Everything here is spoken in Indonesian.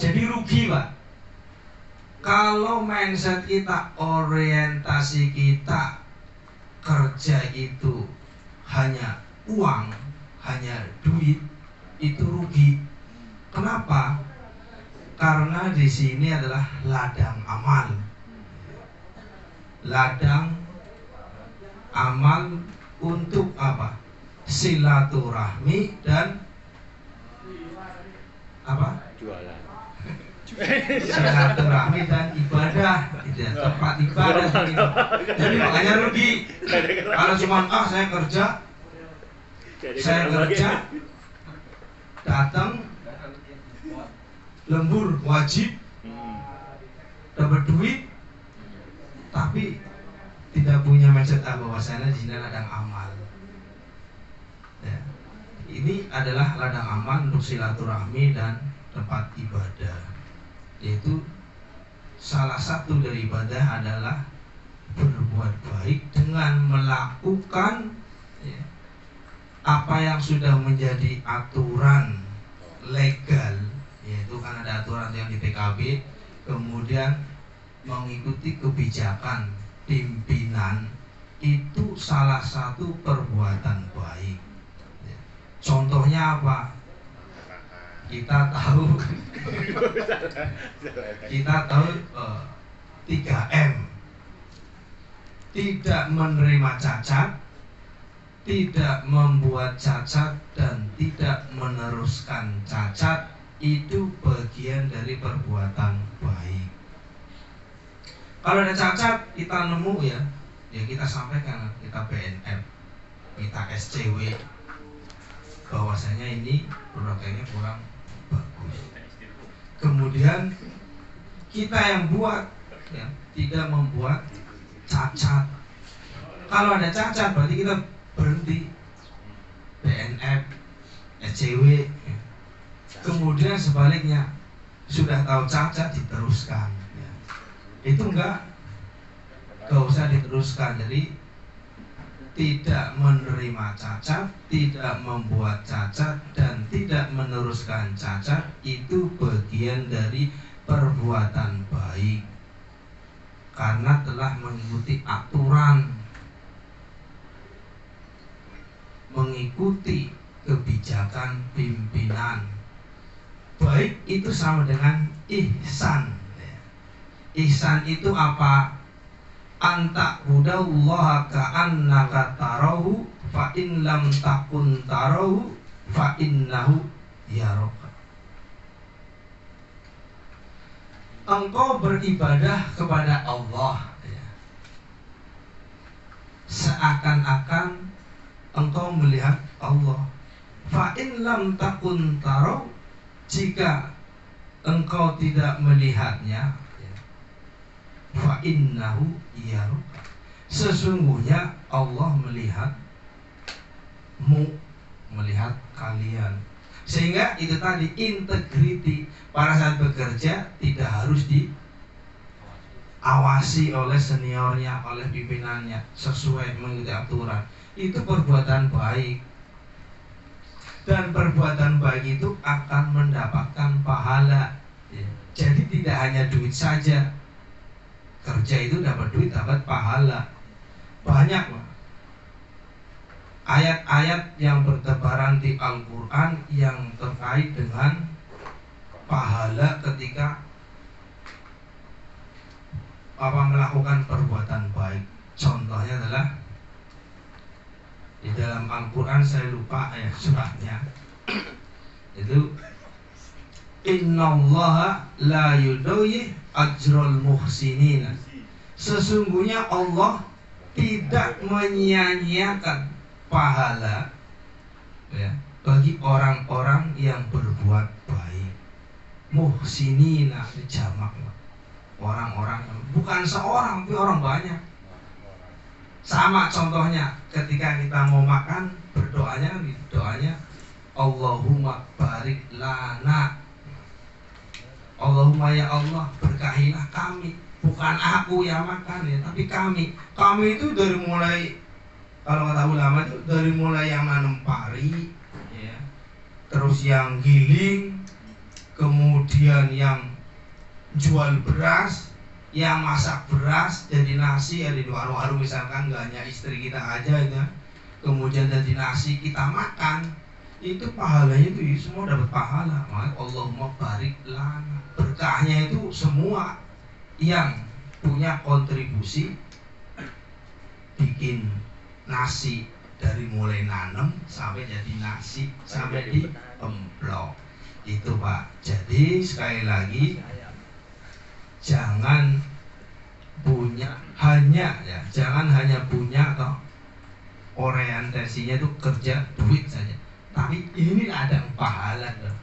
Jadi rugi, Pak. Kalau mindset kita, orientasi kita kerja itu hanya uang, hanya duit, itu rugi. Kenapa? Karena di sini adalah ladang amal. Ladang amal untuk apa? Silaturahmi dan apa? Jualan. Silaturahmi dan ibadah, tidak tempat ibadah gitu. Jadi makanya rugi. Kalau cuma saya kerja datang lembur wajib dapat duit, tapi tidak punya mindset bahwasanya di sini ladang amal. Ya. Ini adalah ladang amal untuk silaturahmi dan tempat ibadah. Yaitu salah satu dari ibadah adalah berbuat baik dengan melakukan ya, apa yang sudah menjadi aturan legal, yaitu kan ada aturan yang di PKB, kemudian mengikuti kebijakan pimpinan, itu salah satu perbuatan baik. Contohnya apa? Kita tahu 3M. Tidak menerima cacat, tidak membuat cacat, dan tidak meneruskan cacat. Itu bagian dari perbuatan baik. Kalau ada cacat kita nemu ya kita sampaikan, kita BNF, kita SCW, bahwasanya ini produknya kurang bagus. Kemudian kita yang buat ya, tidak membuat cacat. Kalau ada cacat berarti kita berhenti BNF, SCW ya. Kemudian sebaliknya, sudah tahu cacat diteruskan ya. Itu enggak usah diteruskan. Jadi tidak menerima cacat, tidak membuat cacat, dan tidak meneruskan cacat, itu bagian dari perbuatan baik, karena telah mengikuti aturan, mengikuti kebijakan pimpinan. Baik itu sama dengan ihsan. Ihsan itu apa? Anta budallaha ka'annaka tarahu fa in lam takun tarahu fa innahu yaraka. Engkau beribadah kepada Allah ya, seakan-akan engkau melihat Allah. Fa in lam takun tarahu, jika engkau tidak melihatnya, fa innahu yaraka, sesungguhnya Allah melihatmu, melihat kalian. Sehingga itu tadi integriti, pada saat bekerja tidak harus diawasi oleh seniornya, oleh pimpinannya, sesuai mengikuti aturan. Itu perbuatan baik. Dan perbuatan baik itu akan mendapatkan pahala ya. Jadi tidak hanya duit saja. Kerja itu dapat duit, dapat pahala. Banyak ayat-ayat yang bertebaran di Al-Quran yang terkait dengan pahala ketika melakukan perbuatan baik. Contohnya adalah di dalam Al-Quran, saya lupa ayat suratnya, itu innallaha la yudayyi ajrul muhsinin. Sesungguhnya Allah tidak menyia-nyiakan pahala ya, bagi orang-orang yang berbuat baik. Muhsinina jamak, orang-orang bukan seorang tapi orang banyak. Sama contohnya ketika kita mau makan, berdoanya doanya Allahumma barik lana, Allahumma ya Allah berkahilah kami. Bukan aku yang makan ya, tapi kami. Kami itu dari mulai, kalau kata ulama itu dari mulai yang nanam pari ya, terus yang giling, kemudian kemudian yang jual beras, yang masak beras jadi nasi, ada di warung-warung misalkan, nggak hanya istri kita aja ya, kemudian jadi nasi kita makan, itu pahalanya itu semua dapat pahala. Maka Allahumma barik lana, berkahnya itu semua yang punya kontribusi bikin nasi dari mulai nanam sampai jadi nasi sampai di emplok itu Pak. Jadi sekali lagi jangan hanya punya atau orientasinya itu kerja duit saja, tapi ini ada pahala loh.